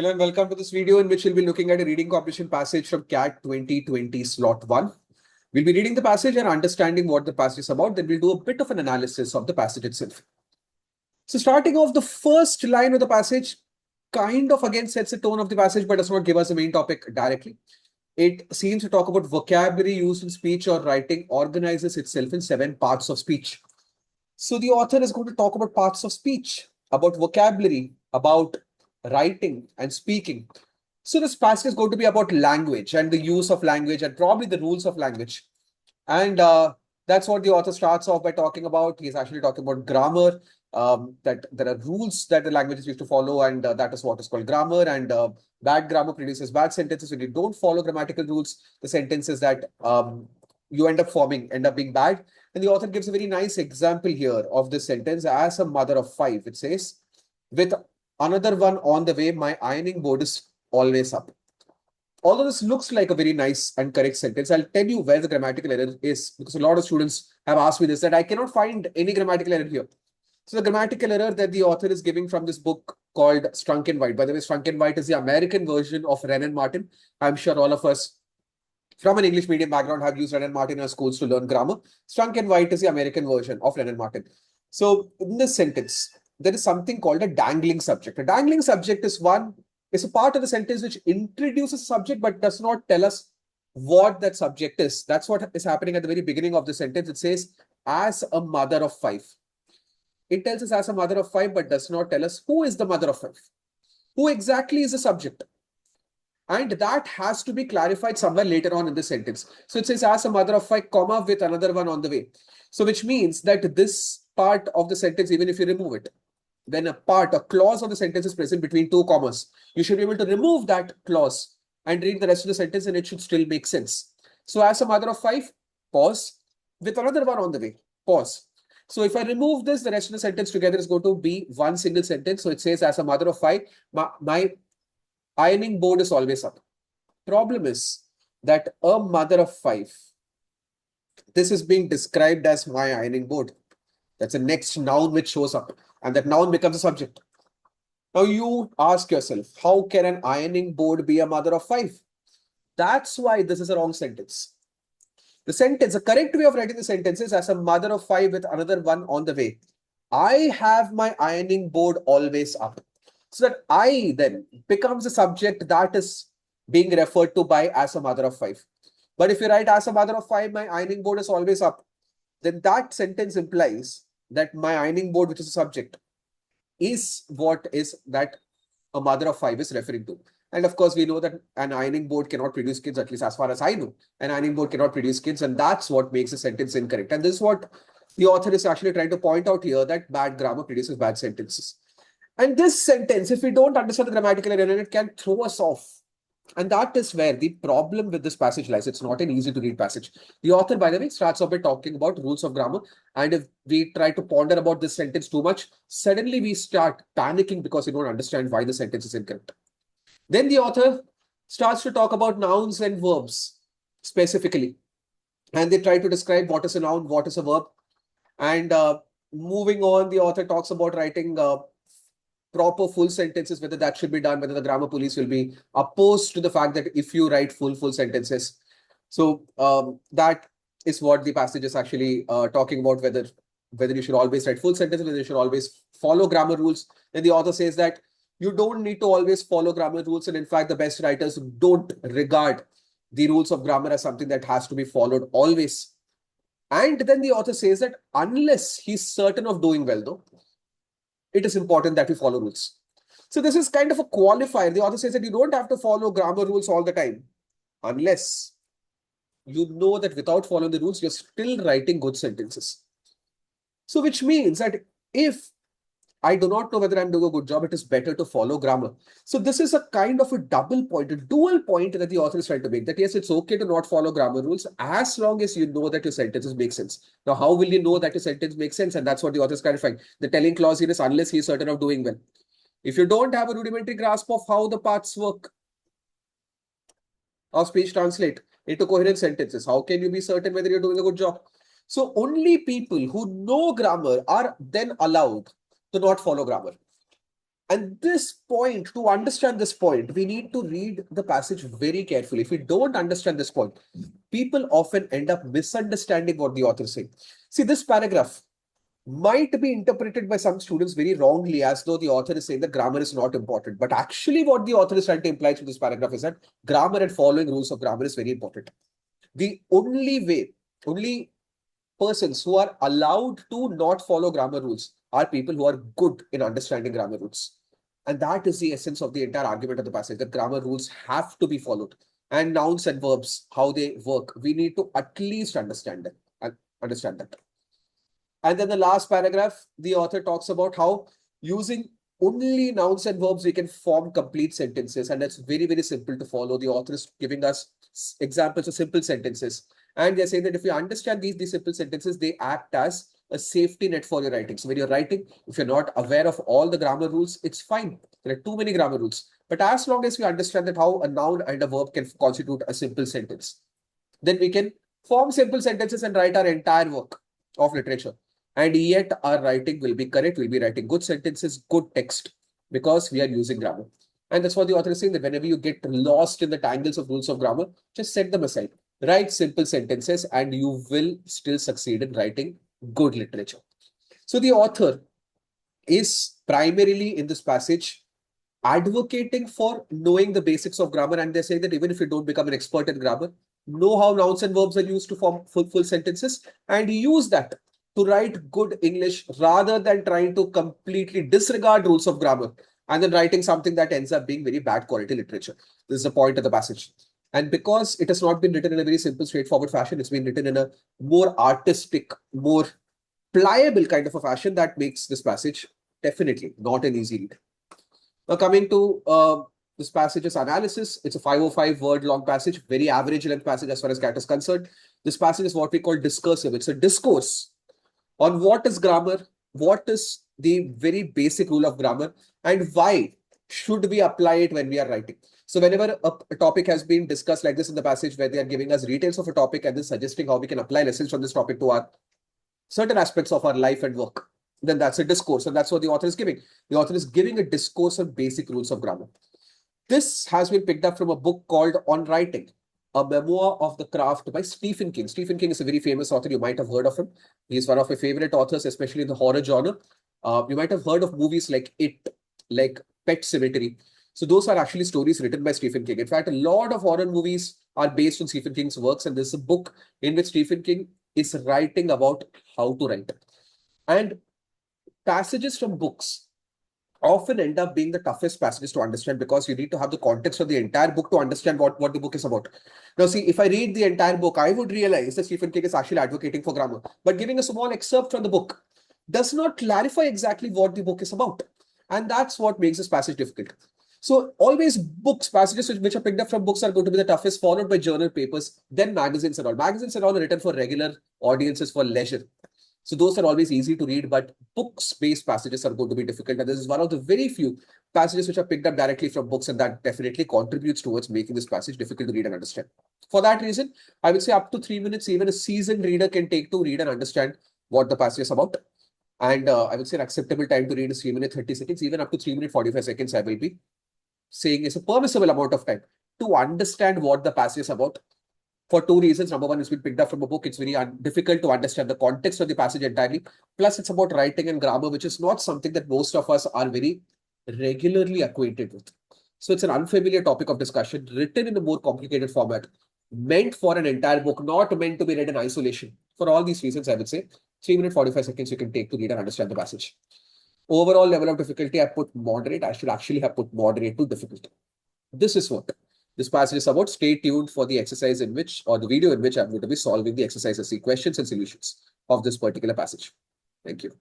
Hello and welcome to this video in which we'll be looking at a reading comprehension passage from CAT 2020 slot 1. We'll be reading the passage and understanding what the passage is about. Then we'll do a bit of an analysis of the passage itself. So starting off, the first line of the passage kind of again sets the tone of the passage but does not give us the main topic directly. It seems to talk about vocabulary used in speech or writing organizes itself in 7 parts of speech. So the author is going to talk about parts of speech, about vocabulary, about writing and speaking. So this passage is going to be about language and the use of language and probably the rules of language. And that's what the author starts off by talking about. He's actually talking about grammar, that there are rules that the languages used to follow, and that is what is called grammar. And bad grammar produces bad sentences. When you don't follow grammatical rules, the sentences that you end up being bad. And the author gives a very nice example here of this sentence. As a mother of 5, it says, with another one on the way, my ironing board is always up. Although this looks like a very nice and correct sentence, I'll tell you where the grammatical error is, because a lot of students have asked me this, that I cannot find any grammatical error here. So the grammatical error that the author is giving from this book called Strunk and White. By the way, Strunk and White is the American version of Wren and Martin. I'm sure all of us from an English medium background have used Wren and Martin in our schools to learn grammar. Strunk and White is the American version of Wren and Martin. So in this sentence, there is something called a dangling subject. A dangling subject is a part of the sentence which introduces a subject but does not tell us what that subject is. That's what is happening at the very beginning of the sentence. It says, as a mother of 5. It tells us as a mother of 5 but does not tell us who is the mother of 5. Who exactly is the subject? And that has to be clarified somewhere later on in the sentence. So it says as a mother of 5, comma, with another one on the way. So which means that this part of the sentence, even if you remove it, when a clause of the sentence is present between 2 commas, you should be able to remove that clause and read the rest of the sentence and it should still make sense. So as a mother of 5, pause, with another one on the way, pause. So if I remove this, the rest of the sentence together is going to be one single sentence. So it says as a mother of 5, my ironing board is always up. Problem is that a mother of 5, this is being described as my ironing board. That's the next noun which shows up, and that noun becomes a subject. Now you ask yourself, how can an ironing board be a mother of 5? That's why this is a wrong sentence. The correct way of writing the sentence is as a mother of 5 with another one on the way. I have my ironing board always up. So that I then becomes a subject that is being referred to by as a mother of 5. But if you write as a mother of 5, my ironing board is always up, then that sentence implies that my ironing board, which is a subject, is what is that a mother of 5 is referring to. And of course, we know that an ironing board cannot produce kids, at least as far as I know. An ironing board cannot produce kids, and that's what makes the sentence incorrect. And this is what the author is actually trying to point out here, that bad grammar produces bad sentences. And this sentence, if we don't understand the grammatical error, it can throw us off. And that is where the problem with this passage lies. It's not an easy to read passage. The author, by the way, starts off by talking about rules of grammar. And if we try to ponder about this sentence too much, suddenly we start panicking because we don't understand why the sentence is incorrect. Then the author starts to talk about nouns and verbs specifically. And they try to describe what is a noun, what is a verb. And moving on, the author talks about writing proper full sentences, whether that should be done, whether the grammar police will be opposed to the fact that if you write full sentences. So that is what the passage is actually talking about, whether you should always write full sentences, whether you should always follow grammar rules. Then the author says that you don't need to always follow grammar rules. And in fact, the best writers don't regard the rules of grammar as something that has to be followed always. And then the author says that unless he's certain of doing well, though, it is important that we follow rules. So this is kind of a qualifier. The author says that you don't have to follow grammar rules all the time, unless you know that without following the rules, you're still writing good sentences. So which means that if I do not know whether I'm doing a good job, it is better to follow grammar. So this is a kind of a double point, a dual point that the author is trying to make, that yes, it's okay to not follow grammar rules as long as you know that your sentences make sense. Now, how will you know that your sentence makes sense? And that's what the author is clarifying. The telling clause here is unless he's certain of doing well. If you don't have a rudimentary grasp of how the parts work of speech translate into coherent sentences, how can you be certain whether you're doing a good job? So only people who know grammar are then allowed to not follow grammar. And this point, to understand this point, we need to read the passage very carefully. If we don't understand this point, people often end up misunderstanding what the author is saying. See, this paragraph might be interpreted by some students very wrongly, as though the author is saying that grammar is not important. But actually, what the author is trying to imply through this paragraph is that grammar and following rules of grammar is very important. The only persons who are allowed to not follow grammar rules are people who are good in understanding grammar rules. And that is the essence of the entire argument of the passage, that grammar rules have to be followed. And nouns and verbs, how they work, we need to at least understand them. Understand that. And then the last paragraph, the author talks about how using only nouns and verbs, we can form complete sentences. And that's very, very simple to follow. The author is giving us examples of simple sentences. And they're saying that if you understand these simple sentences, they act as a safety net for your writing. So when you're writing, if you're not aware of all the grammar rules, it's fine. There are too many grammar rules. But as long as we understand that how a noun and a verb can constitute a simple sentence, then we can form simple sentences and write our entire work of literature. And yet our writing will be correct. We'll be writing good sentences, good text, because we are using grammar. And that's what the author is saying, that whenever you get lost in the tangles of rules of grammar, just set them aside. Write simple sentences and you will still succeed in writing good literature. So the author is primarily in this passage advocating for knowing the basics of grammar. And they're saying that even if you don't become an expert in grammar, know how nouns and verbs are used to form full sentences and use that to write good English rather than trying to completely disregard rules of grammar and then writing something that ends up being very bad quality literature. This is the point of the passage. And because it has not been written in a very simple, straightforward fashion, it's been written in a more artistic, more pliable kind of a fashion that makes this passage definitely not an easy read. Now coming to this passage's analysis, it's a 505 word long passage, very average length passage as far as CAT is concerned. This passage is what we call discursive. It's a discourse on what is grammar, what is the very basic rule of grammar, and why should we apply it when we are writing. So whenever a topic has been discussed like this in the passage, where they are giving us details of a topic and then suggesting how we can apply lessons from this topic to our certain aspects of our life and work, then that's a discourse. And that's what the author is giving. The author is giving a discourse on basic rules of grammar. This has been picked up from a book called On Writing, a memoir of the craft by Stephen King. Stephen King is a very famous author. You might have heard of him. He's one of my favorite authors, especially in the horror genre. You might have heard of movies like It, like Pet Sematary. So those are actually stories written by Stephen King. In fact, a lot of horror movies are based on Stephen King's works. And there's a book in which Stephen King is writing about how to write. And passages from books often end up being the toughest passages to understand, because you need to have the context of the entire book to understand what the book is about. Now, see, if I read the entire book, I would realize that Stephen King is actually advocating for grammar. But giving a small excerpt from the book does not clarify exactly what the book is about. And that's what makes this passage difficult. So always passages which are picked up from books are going to be the toughest, followed by journal papers, then magazines and all. Magazines and all are written for regular audiences for leisure. So those are always easy to read, but books-based passages are going to be difficult. And this is one of the very few passages which are picked up directly from books, and that definitely contributes towards making this passage difficult to read and understand. For that reason, I would say up to 3 minutes, even a seasoned reader can take to read and understand what the passage is about. And I would say an acceptable time to read is 3 minutes, 30 seconds, even up to 3 minutes, 45 seconds, I will be saying is a permissible amount of time to understand what the passage is about. For two reasons. Number one, it's been picked up from a book. It's very difficult to understand the context of the passage entirely. Plus, it's about writing and grammar, which is not something that most of us are very regularly acquainted with. So it's an unfamiliar topic of discussion, written in a more complicated format, meant for an entire book, not meant to be read in isolation. For all these reasons, I would say 3 minutes, 45 seconds you can take to read and understand the passage. Overall level of difficulty, I put moderate. I should actually have put moderate to difficult. This is what this passage is about. Stay tuned for the exercise in which, or the video in which I'm going to be solving the exercises, the questions and solutions of this particular passage. Thank you.